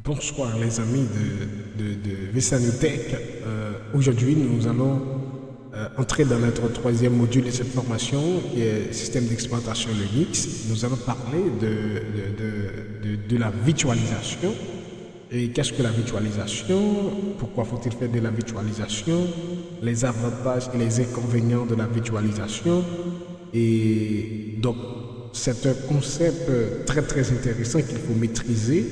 Bonsoir les amis de Vesanutech. Aujourd'hui, nous allons entrer dans notre troisième module de cette formation qui est système d'exploitation Linux. Nous allons parler de la virtualisation. Et qu'est-ce que la virtualisation? Pourquoi faut-il faire de la virtualisation? Les avantages et les inconvénients de la virtualisation. Et donc, c'est un concept très intéressant qu'il faut maîtriser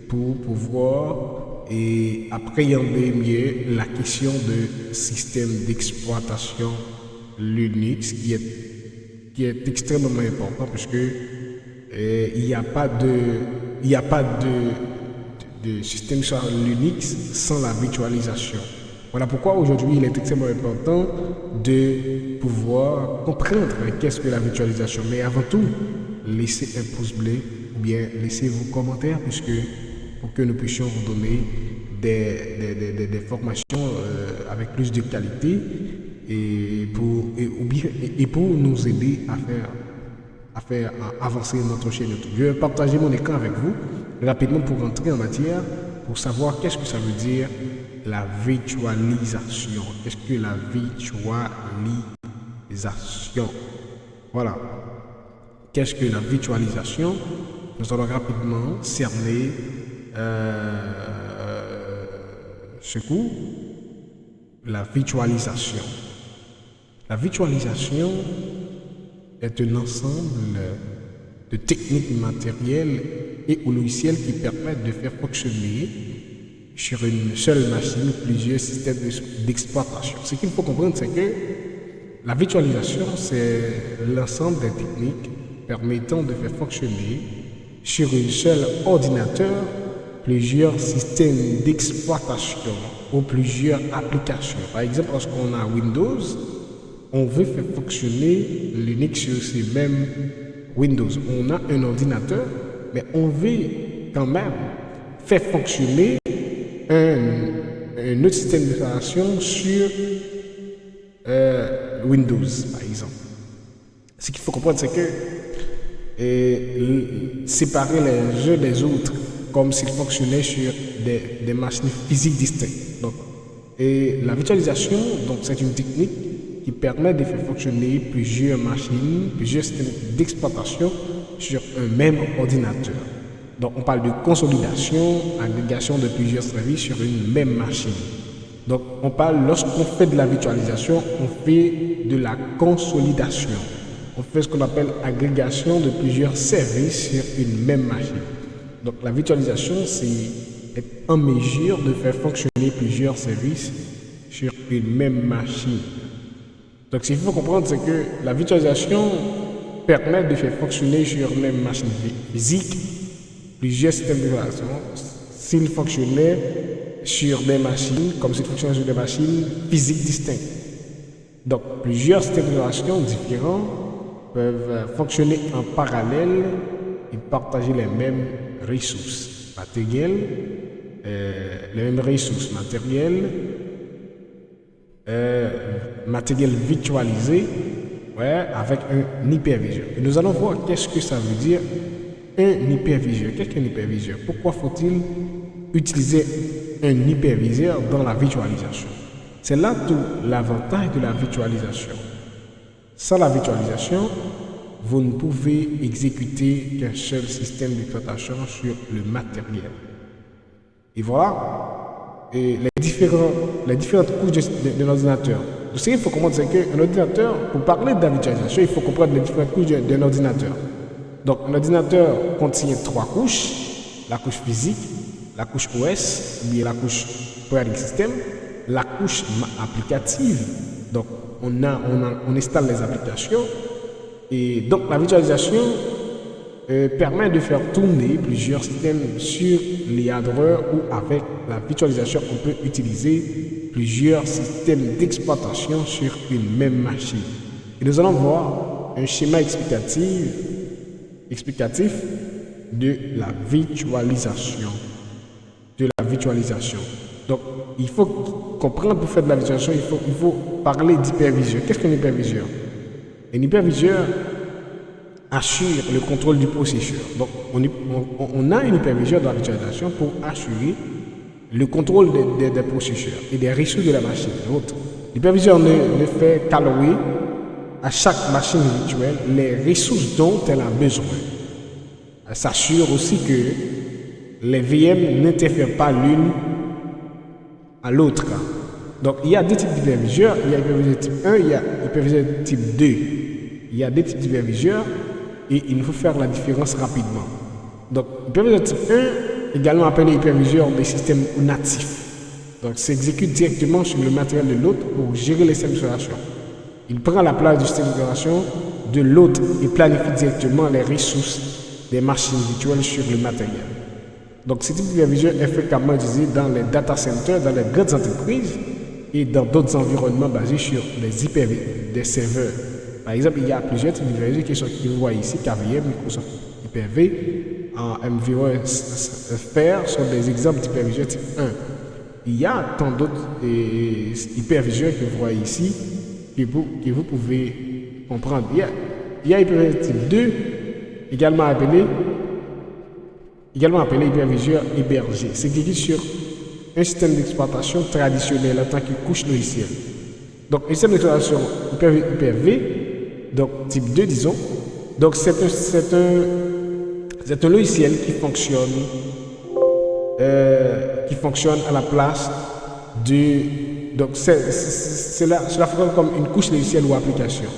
pour pouvoir appréhender mieux la question de système d'exploitation Linux qui est extrêmement important parce que il n'y a pas de système sur Linux sans la virtualisation. Voilà pourquoi aujourd'hui il est extrêmement important de pouvoir comprendre qu'est-ce que la virtualisation. Mais avant tout, laissez un pouce bleu ou bien laissez vos commentaires pour que nous puissions vous donner des formations avec plus de qualité et pour nous aider à faire avancer notre chaîne YouTube. Je vais partager mon écran avec vous rapidement pour entrer en matière, pour savoir qu'est-ce que ça veut dire la virtualisation. Qu'est-ce que la virtualisation? Voilà. Qu'est-ce que la virtualisation? Nous allons rapidement cerner ce coup. La virtualisation. La virtualisation est un ensemble de techniques matérielles et ou logiciels qui permettent de faire fonctionner sur une seule machine plusieurs systèmes d'exploitation. Ce qu'il faut comprendre, c'est que la virtualisation, c'est l'ensemble des techniques permettant de faire fonctionner sur un seul ordinateur plusieurs systèmes d'exploitation ou plusieurs applications. Par exemple, lorsqu'on a Windows, on veut faire fonctionner Linux sur ces mêmes Windows. On a un ordinateur, mais on veut quand même faire fonctionner un autre système d'exploitation sur Windows, par exemple. Ce qu'il faut comprendre, c'est que séparer les uns des autres, comme s'ils fonctionnaient sur des machines physiques distinctes. Donc, et la virtualisation, donc, c'est une technique qui permet de faire fonctionner plusieurs machines, plusieurs systèmes d'exploitation sur un même ordinateur. Donc, on parle de consolidation, agrégation de plusieurs services sur une même machine. Donc, on parle, lorsqu'on fait de la virtualisation, on fait de la consolidation. On fait ce qu'on appelle agrégation de plusieurs services sur une même machine. Donc, la virtualisation, c'est être en mesure de faire fonctionner plusieurs services sur une même machine. Donc, ce qu'il faut comprendre, c'est que la virtualisation permet de faire fonctionner sur une même machine physique plusieurs systèmes d'exploitation s'ils fonctionnaient sur des machines comme s'ils fonctionnaient sur des machines physiques distinctes. Donc, plusieurs systèmes d'exploitation différents peuvent fonctionner en parallèle et partager les mêmes ressources matérielles, matériel virtualisé, avec un hyperviseur. Et nous allons voir qu'est-ce que ça veut dire un hyperviseur. Qu'est-ce qu'un hyperviseur? Pourquoi faut-il utiliser un hyperviseur dans la virtualisation? C'est là tout l'avantage de la virtualisation. Sans la virtualisation, vous ne pouvez exécuter qu'un seul système d'exploitation sur le matériel. Et voilà les différentes couches d'un ordinateur. Donc, ce qu'il faut comprendre, c'est qu'un ordinateur, pour parler de la virtualisation, il faut comprendre les différentes couches d'un ordinateur. Donc, un ordinateur contient trois couches: la couche physique, la couche OS, ou bien la couche operating system, la couche applicative. Donc, on installe les applications. Et donc, la virtualisation permet de faire tourner plusieurs systèmes sur les hardware ou avec la virtualisation, on peut utiliser plusieurs systèmes d'exploitation sur une même machine. Et nous allons voir un schéma explicatif de la virtualisation. Donc, il faut comprendre, pour faire de la virtualisation, il faut parler d'hyperviseur. Qu'est-ce qu'un hyperviseur? Un hyperviseur assure le contrôle du processeur. Donc, on a une hyperviseur dans la virtualisation pour assurer le contrôle des processeurs et des ressources de la machine. L'hyperviseur ne fait qu'allouer à chaque machine virtuelle les ressources dont elle a besoin. Elle s'assure aussi que les VM n'interfèrent pas l'une à l'autre. Donc, il y a deux types d'hyperviseurs. Il y a hyperviseur type 1, il y a hyperviseur type 2. Il y a deux types d'hyperviseurs et il faut faire la différence rapidement. Donc, hyperviseur type 1, également appelé hyperviseur des systèmes natifs. Donc, s'exécute directement sur le matériel de l'autre pour gérer les systèmes d'exploitation. Il prend la place du système d'exploitation de l'autre et planifie directement les ressources des machines virtuelles sur le matériel. Donc, ce type d'hyperviseur est fréquemment utilisé dans les data centers, dans les grandes entreprises et dans d'autres environnements basés sur des serveurs. Par exemple, il y a plusieurs types d'hyperviseurs qui vous voyez ici, KVM, Microsoft Hyper-V, Environ Sphere sont des exemples d'hyperviseurs type 1. Il y a tant d'autres hyperviseurs que vous voyez ici que vous pouvez comprendre. Il y a hyperviseur type 2, également appelé hyperviseur hébergé. C'est exécuté sur un système d'exploitation traditionnel en tant que couche logicielle. Donc, un système d'exploitation Hyper-V, donc type 2, disons. Donc, c'est un logiciel qui fonctionne à la place de. Donc, cela fonctionne comme une couche logicielle ou application.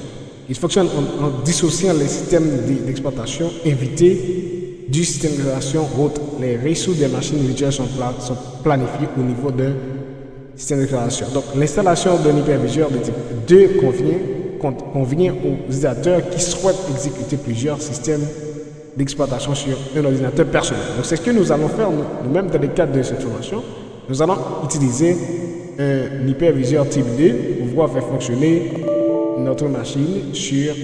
Il fonctionne en dissociant les systèmes d'exploitation invités du système d'exploitation autre. Les ressources des machines virtuelles sont planifiées au niveau d'un système d'exploitation. Donc, l'installation d'un hyperviseur de type 2 convient aux utilisateurs qui souhaitent exécuter plusieurs systèmes d'exploitation sur un ordinateur personnel. Donc, c'est ce que nous allons faire nous-mêmes dans le cadre de cette formation. Nous allons utiliser un hyperviseur type 2 pour pouvoir faire fonctionner notre machine sur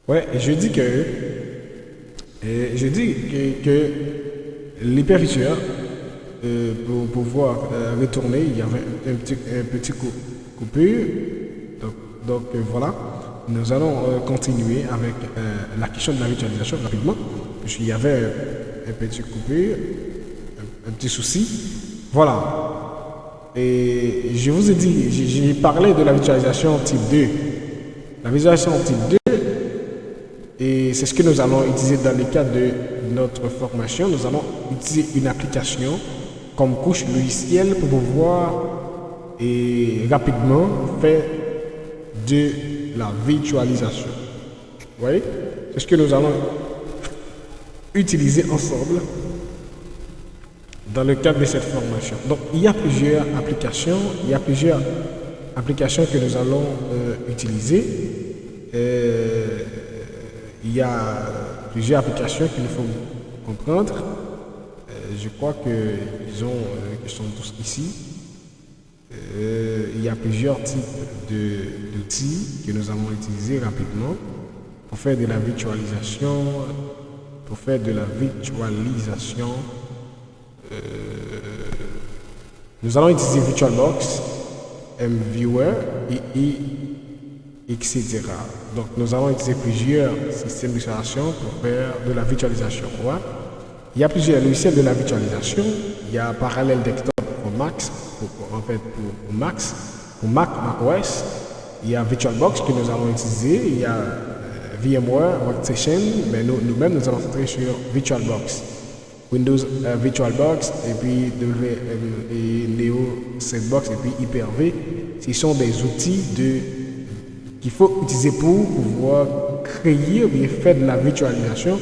ouais, je dis que l'hyperviseur, pour pouvoir retourner, il y avait un petit coupure. Donc, voilà, nous allons continuer avec la question de la virtualisation rapidement, puisqu'il y avait un petit coupure, un petit souci. Voilà. Et je vous ai dit, j'ai parlé de la virtualisation type 2. La virtualisation type 2, et c'est ce que nous allons utiliser dans le cadre de notre formation. Nous allons utiliser une application comme couche logicielle pour pouvoir rapidement faire de la virtualisation. Vous voyez? C'est ce que nous allons utiliser ensemble dans le cadre de cette formation. Donc, il y a plusieurs applications. Que nous allons utiliser. Il y a plusieurs applications qu'il faut comprendre. Je crois qu'ils sont tous ici. Il y a plusieurs types d'outils que nous allons utiliser rapidement pour faire de la virtualisation. Nous allons utiliser VirtualBox, MViewer etc. Donc, nous allons utiliser plusieurs systèmes d'installation pour faire de la virtualisation. Ouais. Il y a plusieurs logiciels de la virtualisation. Il y a Parallel Desktop pour Mac, pour Mac OS. Il y a VirtualBox que nous allons utiliser. Il y a VMware Workstation, mais nous-mêmes, nous allons centrer sur VirtualBox. Windows VirtualBox, et puis Neo Sandbox, et puis Hyper-V. Ce sont des outils qu'il faut utiliser pour pouvoir créer ou bien faire de la virtualisation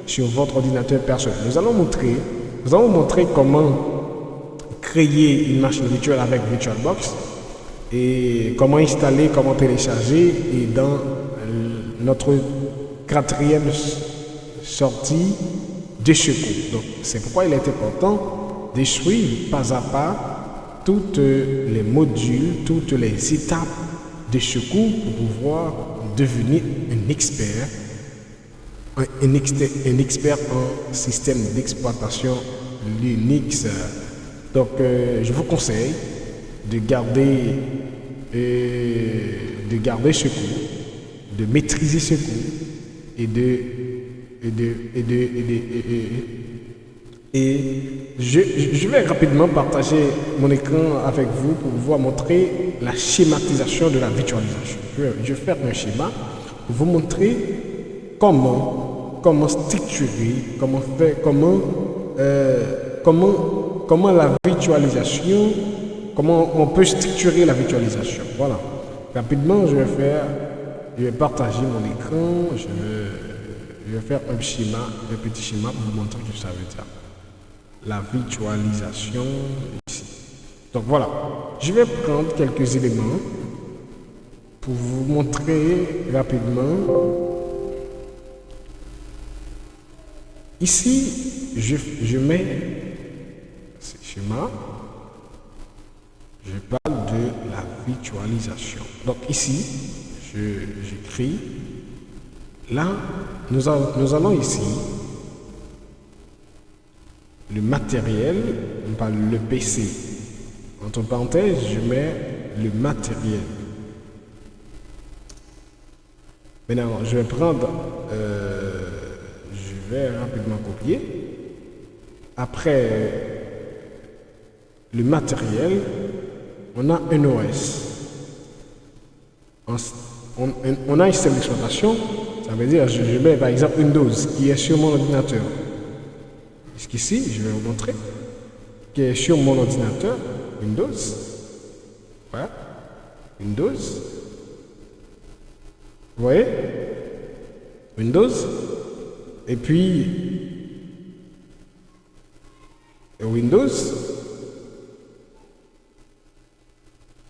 sur votre ordinateur personnel. Nous allons montrer comment créer une machine virtuelle avec VirtualBox et comment installer, comment télécharger, et dans notre 4e sortie de secours. Donc, c'est pourquoi il est important de suivre pas à pas tous les modules, toutes les étapes de secours pour pouvoir devenir un expert en système d'exploitation Linux. Donc, je vous conseille de garder secours, de maîtriser secours et je vais rapidement partager mon écran avec vous pour pouvoir montrer la schématisation de la virtualisation. Je vais faire un schéma pour vous montrer comment structurer, comment la virtualisation, comment on peut structurer la virtualisation. Voilà. Rapidement, je vais partager mon écran, je vais faire un petit schéma pour vous montrer ce que ça veut dire. La virtualisation ici. Donc voilà, je vais prendre quelques éléments pour vous montrer rapidement. Ici, je mets ce schéma. Je parle de la virtualisation. Donc ici, j'écris. Là, nous allons ici, le matériel, on parle le PC. Entre parenthèses, je mets le matériel. Maintenant, je vais rapidement copier. Après le matériel, on a un OS. On a un système d'exploitation. Ça veut dire, je mets par exemple Windows qui est sur mon ordinateur. Jusqu'ici, je vais vous montrer, qui est sur mon ordinateur, Windows. Voilà, Windows. Vous voyez, Windows. Et puis, Windows.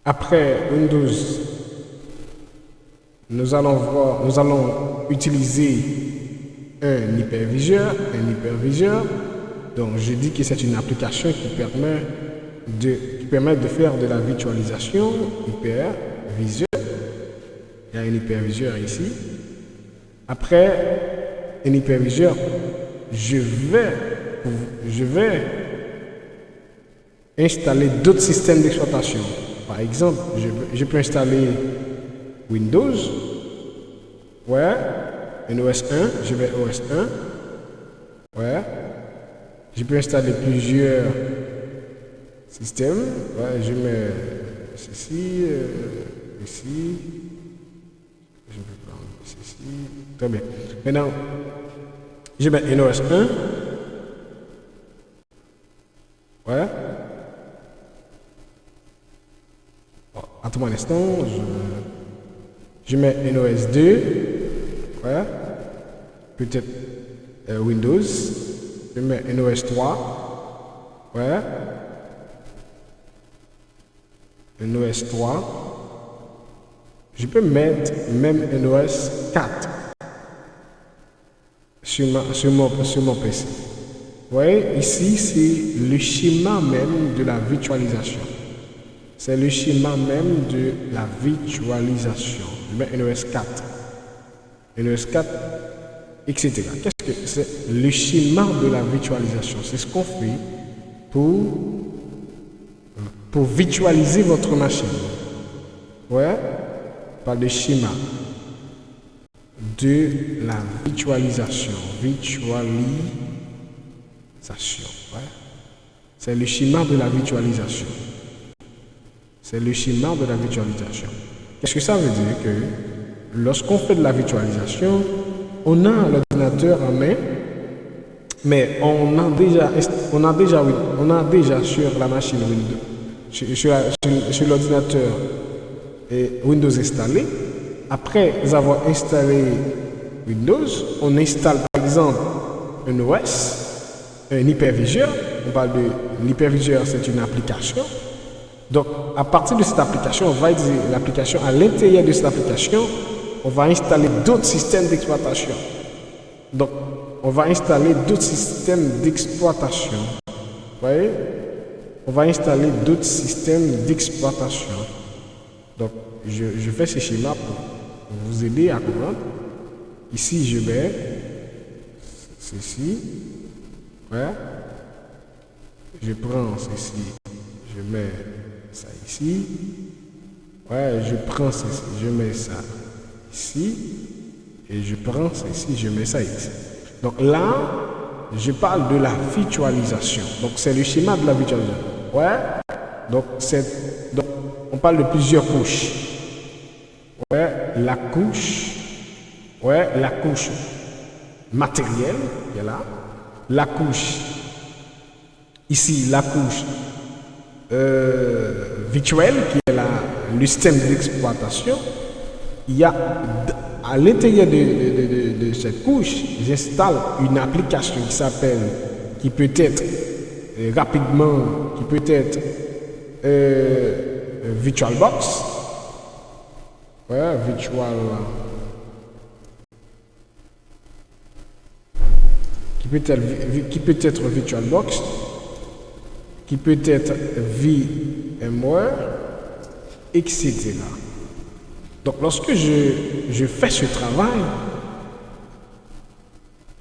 Après Windows, nous allons utiliser un hyperviseur. Donc, je dis que c'est une application qui permet de faire de la virtualisation hyperviseur. Il y a un hyperviseur ici. Après un hyperviseur, je vais installer d'autres systèmes d'exploitation. Par exemple, je peux installer Windows. Ouais. Un OS 1. Je vais OS 1. Ouais. Je peux installer plusieurs systèmes. Ouais, je mets ceci, ici. Je vais prendre ceci. Très bien. Maintenant, je mets un OS 1. Ouais. Attends un instant. Je mets un OS 2. Ouais. Peut-être Windows. Je mets un OS 3. Ouais. Un OS 3. Je peux mettre même un OS 4 sur mon PC. Vous voyez, ici, c'est le schéma même de la virtualisation. C'est le schéma même de la virtualisation. Je mets un OS 4. Un OS 4, etc. Qu'est-ce que c'est? Le schéma de la virtualisation. C'est ce qu'on fait pour virtualiser votre machine. Ouais. On parle de schéma de la virtualisation. Ouais. C'est le schéma de la virtualisation. C'est le schéma de la virtualisation. Qu'est-ce que ça veut dire? Que lorsqu'on fait de la virtualisation, on a l'ordinateur en main, mais on a déjà sur la machine Windows, sur l'ordinateur Windows installé. Après avoir installé Windows, on installe par exemple un OS, un hyperviseur. On parle de l'hyperviseur, c'est une application. Donc, à partir de cette application, on va utiliser l'application. À l'intérieur de cette application, on va installer d'autres systèmes d'exploitation. Donc, on va installer d'autres systèmes d'exploitation. Vous voyez? On va installer d'autres systèmes d'exploitation. Donc, je fais ce schéma pour vous aider à comprendre. Ici, je mets ceci. Ouais. Je prends ceci. Je mets ça ici. Ouais, je prends ceci. Je mets ça ici. Et je prends ceci. Je mets ça ici. Donc là, je parle de la virtualisation. Donc, c'est le schéma de la virtualisation. Ouais. Donc, on parle de plusieurs couches. Ouais, la couche matérielle qui est là, la couche ici, la couche virtuelle qui est là, le système d'exploitation. Il y a à l'intérieur de cette couche, j'installe une application qui peut être rapidement, qui peut être VirtualBox. Ouais, qui peut être VirtualBox, qui peut être VMware, etc. Donc, lorsque je fais ce travail,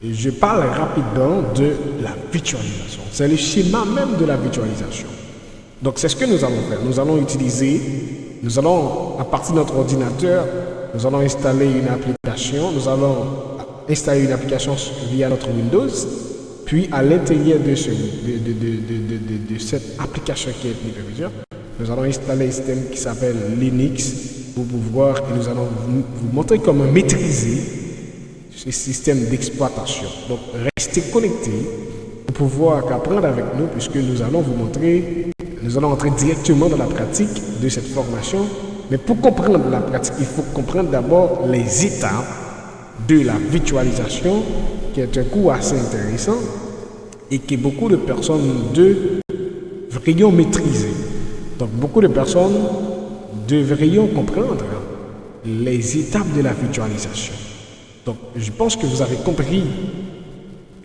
je parle rapidement de la virtualisation. C'est le schéma même de la virtualisation. Donc, c'est ce que nous allons faire. Nous allons, à partir de notre ordinateur, nous allons installer une application. Nous allons installer une application via notre Windows. Puis, à l'intérieur de cette application qui est l'hyperviseur, nous allons installer un système qui s'appelle Linux pour pouvoir, et nous allons vous montrer comment maîtriser ce système d'exploitation. Donc, restez connectés pour pouvoir apprendre avec nous, puisque nous allons vous montrer, nous allons entrer directement dans la pratique de cette formation. Mais pour comprendre la pratique, il faut comprendre d'abord les étapes de la virtualisation, qui est un cours assez intéressant et que beaucoup de personnes devraient maîtriser. Donc, beaucoup de personnes devraient comprendre les étapes de la virtualisation. Donc, je pense que vous avez compris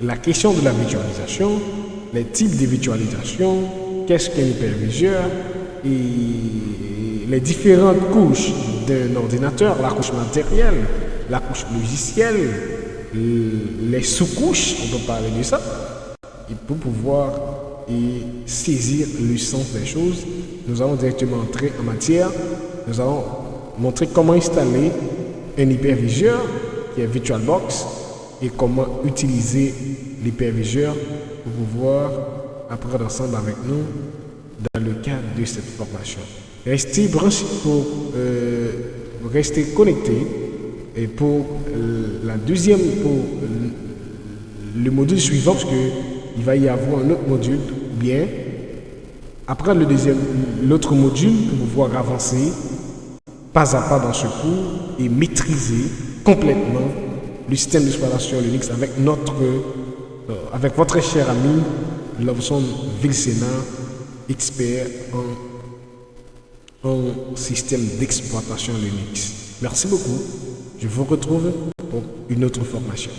la question de la virtualisation, les types de virtualisation, qu'est-ce qu'un hyperviseur et les différentes couches d'un ordinateur, la couche matérielle, la couche logicielle, les sous-couches, on peut parler de ça, et pour pouvoir saisir le sens des choses, nous allons directement entrer en matière. Nous allons montrer comment installer un hyperviseur qui est VirtualBox et comment utiliser l'hyperviseur pour pouvoir apprendre ensemble avec nous dans le cadre de cette formation. Restez branchés pour rester connectés et pour le module suivant, parce qu'il va y avoir un autre module, ou bien après l'autre module pour pouvoir avancer pas à pas dans ce cours et maîtriser complètement le système d'exploitation Linux avec votre cher ami Lobson Vilsena, expert en système d'exploitation Linux. Merci beaucoup. Je vous retrouve pour une autre formation.